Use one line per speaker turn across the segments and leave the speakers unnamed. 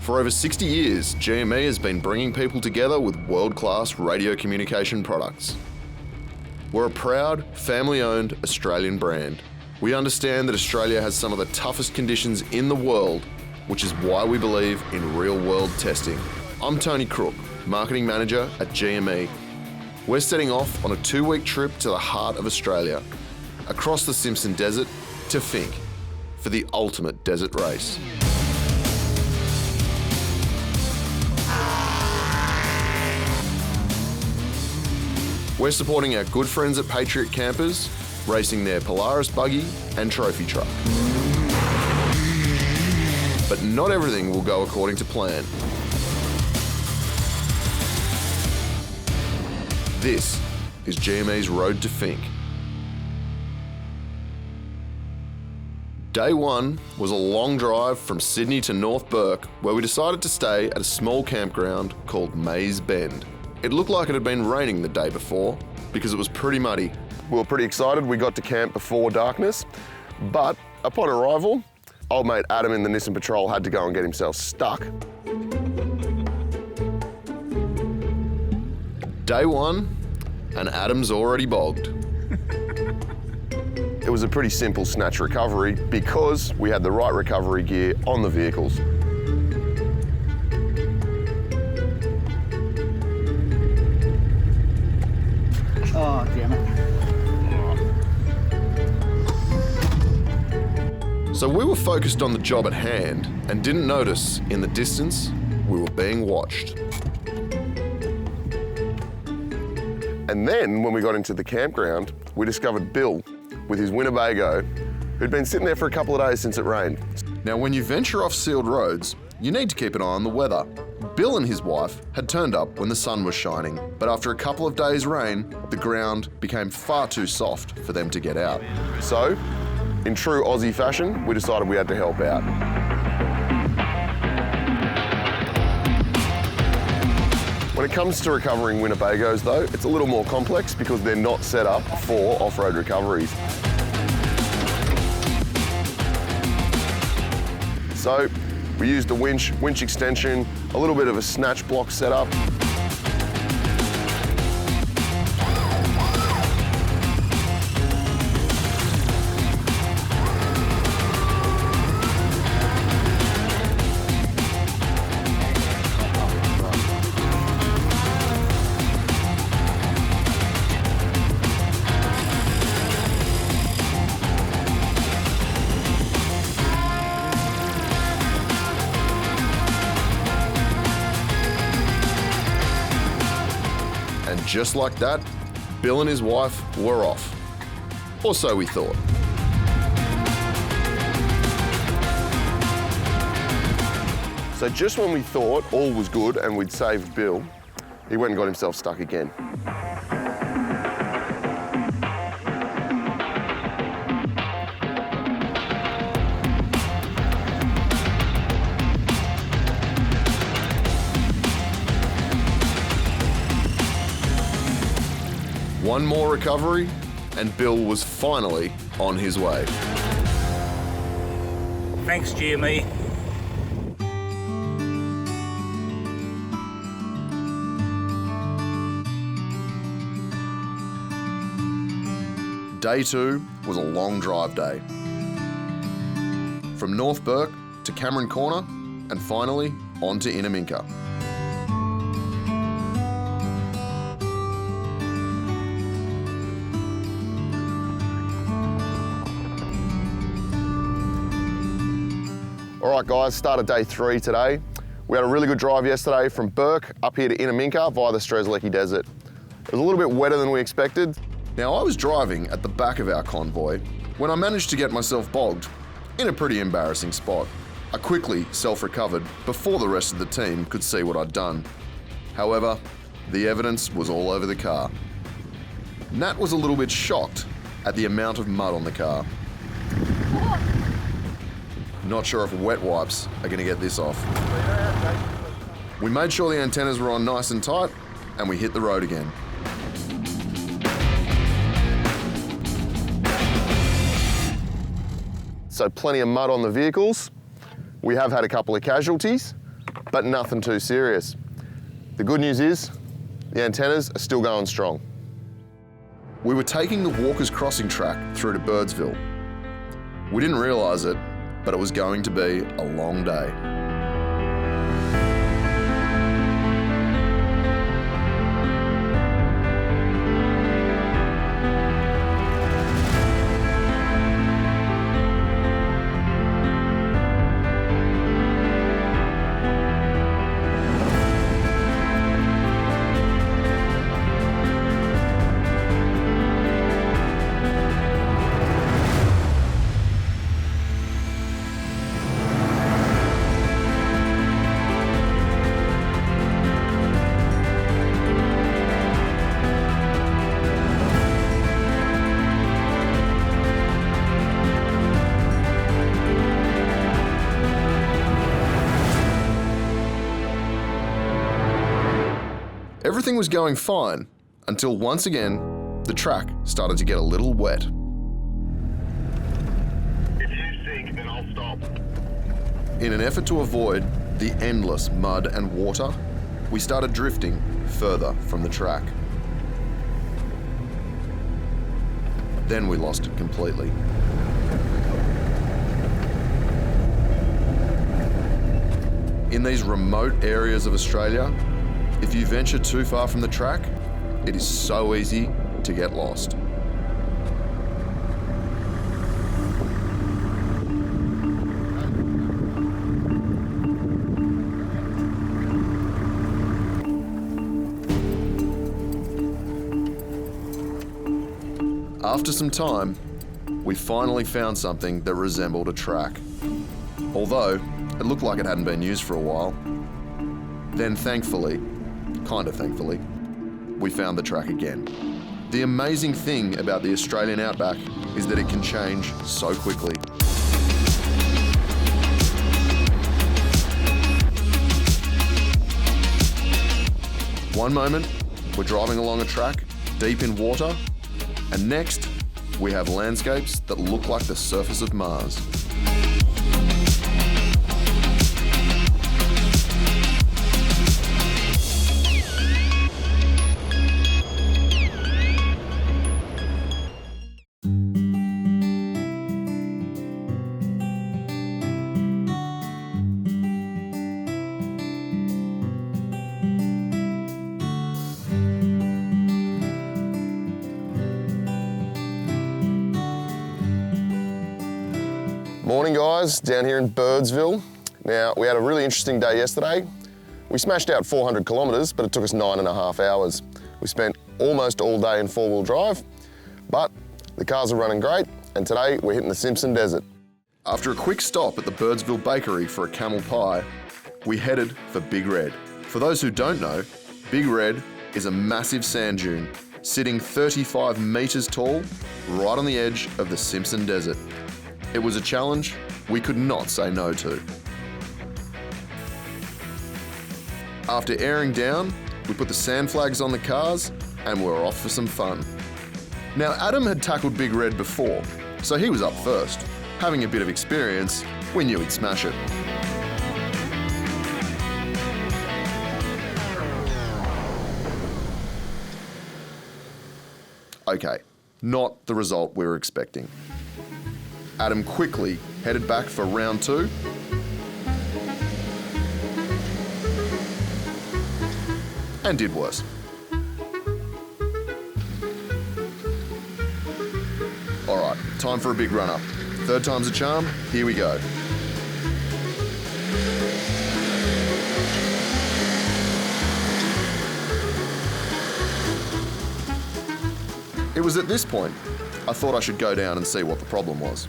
For over 60 years, GME has been bringing people together with world-class radio communication products. We're a proud, family-owned Australian brand. We understand that Australia has some of the toughest conditions in the world, which is why we believe in real-world testing. I'm Tony Crook, Marketing Manager at GME. We're setting off on a 2-week trip to the heart of Australia, across the Simpson Desert to Finke, for the ultimate desert race. We're supporting our good friends at Patriot Campers, racing their Polaris buggy and trophy truck. But not everything will go according to plan. This is GME's Road to Finke. Day one was a long drive from Sydney to North Bourke, where we decided to stay at a small campground called Mays Bend. It looked like it had been raining the day before because it was pretty muddy. We were pretty excited. We got to camp before darkness, but upon arrival, old mate Adam in the Nissan Patrol had to go and get himself stuck. Day one, and Adam's already bogged. It was a pretty simple snatch recovery because we had the right recovery gear on the vehicles.
Oh, damn it.
So we were focused on the job at hand and didn't notice in the distance we were being watched. And then when we got into the campground, we discovered Bill with his Winnebago, who'd been sitting there for a couple of days since it rained. Now, when you venture off sealed roads, you need to keep an eye on the weather. Bill and his wife had turned up when the sun was shining, but after a couple of days' rain, the ground became far too soft for them to get out. So, in true Aussie fashion, we decided we had to help out. When it comes to recovering Winnebagos though, it's a little more complex because they're not set up for off-road recoveries. So we used a winch extension, a little bit of a snatch block setup. And just like that, Bill and his wife were off. Or so we thought. So just when we thought all was good and we'd saved Bill, he went and got himself stuck again. One more recovery, and Bill was finally on his way.
Thanks, GME.
Day two was a long drive day. From North Bourke to Cameron Corner, and finally on to Innaminka. All right guys, start of day 3 today. We had a really good drive yesterday from Bourke up here to Innaminka via the Finke Desert. It was a little bit wetter than we expected. Now I was driving at the back of our convoy when I managed to get myself bogged in a pretty embarrassing spot. I quickly self-recovered before the rest of the team could see what I'd done. However, the evidence was all over the car. Nat was a little bit shocked at the amount of mud on the car. Not sure if wet wipes are going to get this off. We made sure the antennas were on nice and tight, and we hit the road again. So plenty of mud on the vehicles. We have had a couple of casualties, but nothing too serious. The good news is, the antennas are still going strong. We were taking the Walker's Crossing track through to Birdsville. We didn't realise it, but it was going to be a long day. Everything was going fine until once again, the track started to get a little wet.
If you sink, then I'll stop.
In an effort to avoid the endless mud and water, we started drifting further from the track. Then we lost it completely. In these remote areas of Australia, if you venture too far from the track, it is so easy to get lost. After some time, we finally found something that resembled a track. Although, it looked like it hadn't been used for a while. Then thankfully, kind of thankfully, we found the track again. The amazing thing about the Australian outback is that it can change so quickly. One moment, we're driving along a track deep in water, and next, we have landscapes that look like the surface of Mars. Morning guys, down here in Birdsville. Now, we had a really interesting day yesterday. We smashed out 400 kilometres, but it took us 9.5 hours. We spent almost all day in four-wheel drive, but the cars are running great, and today we're hitting the Simpson Desert. After a quick stop at the Birdsville Bakery for a camel pie, we headed for Big Red. For those who don't know, Big Red is a massive sand dune, sitting 35 metres tall, right on the edge of the Simpson Desert. It was a challenge we could not say no to. After airing down, we put the sand flags on the cars and we're off for some fun. Now, Adam had tackled Big Red before, so he was up first. Having a bit of experience, we knew he'd smash it. Okay, not the result we were expecting. Adam quickly headed back for round two. And did worse. All right, time for a big run-up. Third time's a charm, here we go. It was at this point I thought I should go down and see what the problem was.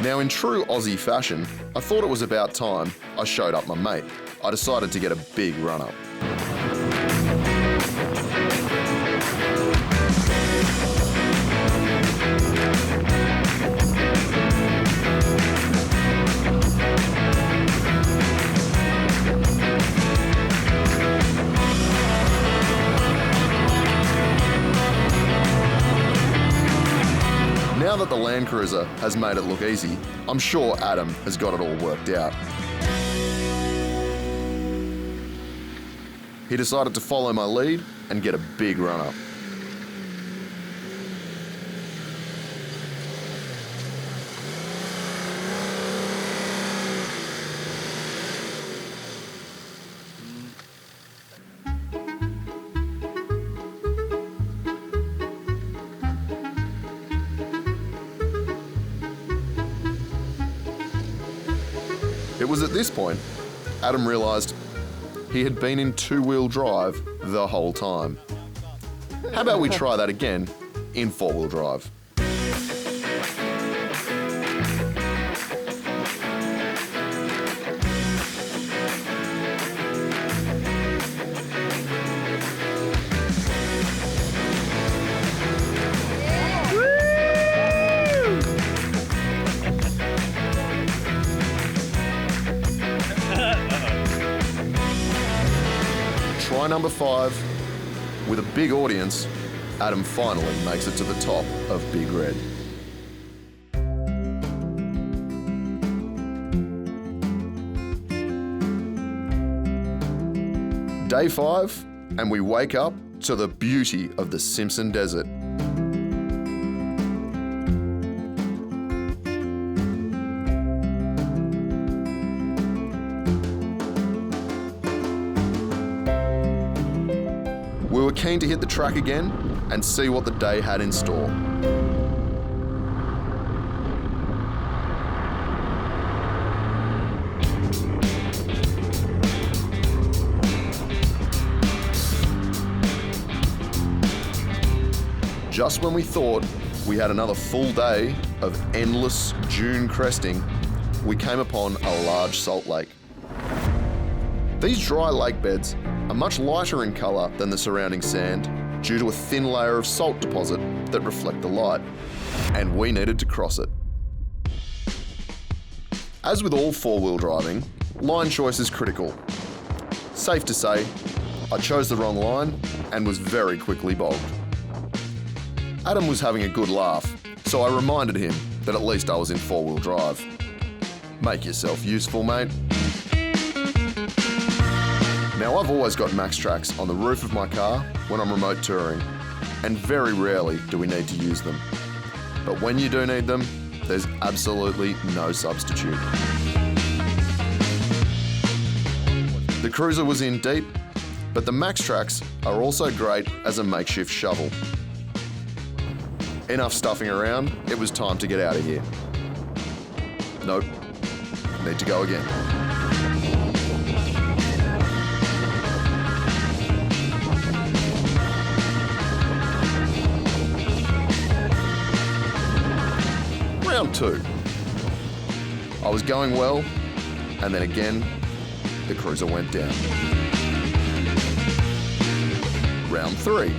Now, in true Aussie fashion, I thought it was about time I showed up my mate. I decided to get a big run-up. Now that the Land Cruiser has made it look easy, I'm sure Adam has got it all worked out. He decided to follow my lead and get a big run up. It was at this point Adam realised he had been in two-wheel drive the whole time. How about we try that again in four-wheel drive? Try number 5. With a big audience, Adam finally makes it to the top of Big Red. Day 5, and we wake up to the beauty of the Simpson Desert. We were keen to hit the track again and see what the day had in store. Just when we thought we had another full day of endless dune cresting, we came upon a large salt lake. These dry lake beds are much lighter in colour than the surrounding sand due to a thin layer of salt deposit that reflect the light, and we needed to cross it. As with all four-wheel driving, line choice is critical. Safe to say, I chose the wrong line and was very quickly bogged. Adam was having a good laugh, so I reminded him that at least I was in four-wheel drive. Make yourself useful, mate. Now, I've always got Max Tracks on the roof of my car when I'm remote touring, and very rarely do we need to use them. But when you do need them, there's absolutely no substitute. The Cruiser was in deep, but the Max Tracks are also great as a makeshift shovel. Enough stuffing around, it was time to get out of here. Nope, need to go again. Round 2. I was going well, and then again, the Cruiser went down. Round 3.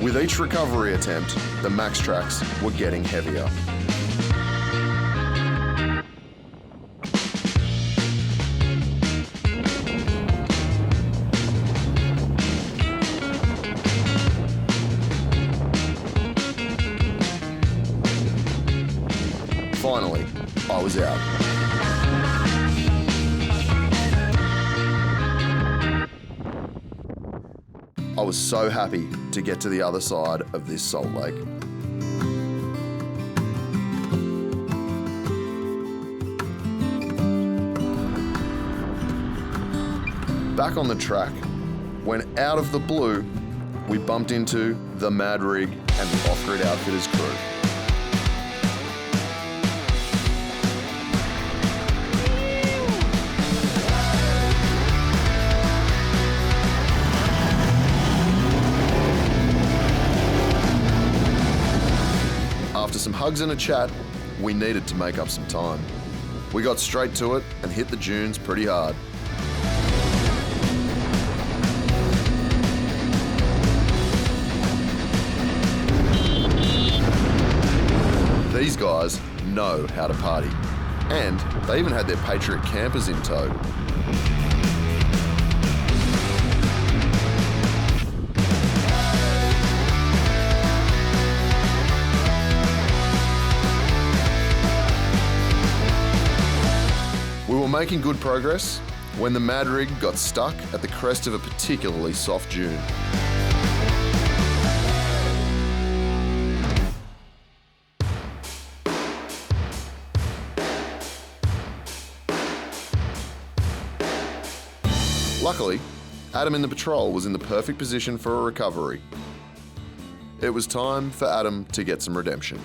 With each recovery attempt, the Max Tracks were getting heavier. Finally, I was out. I was so happy to get to the other side of this salt lake. Back on the track, when out of the blue, we bumped into the Mad Rig and the Off-Grid Outfitters crew. After some hugs and a chat, we needed to make up some time. We got straight to it and hit the dunes pretty hard. These guys know how to party. And they even had their Patriot Campers in tow. We were making good progress when the Mad Rig got stuck at the crest of a particularly soft dune. Luckily, Adam in the patrol was in the perfect position for a recovery. It was time for Adam to get some redemption.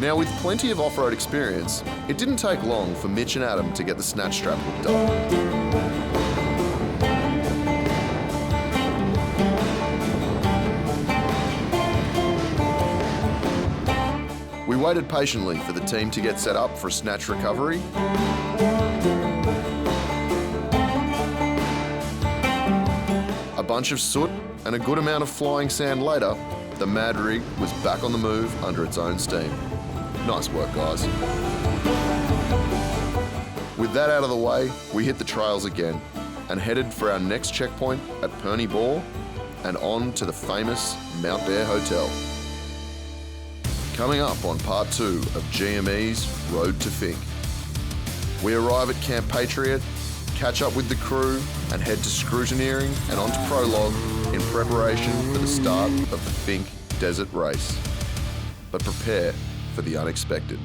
Now, with plenty of off-road experience, it didn't take long for Mitch and Adam to get the snatch strap hooked up. We waited patiently for the team to get set up for a snatch recovery. A bunch of soot and a good amount of flying sand later, the Mad Rig was back on the move under its own steam. Nice work, guys. With that out of the way, we hit the trails again and headed for our next checkpoint at Perny Bourke and on to the famous Mount Bear Hotel. Coming up on part 2 of GME's Road to Finke. We arrive at Camp Patriot, catch up with the crew and head to scrutineering and onto prologue in preparation for the start of the Finke Desert Race. But prepare for the unexpected.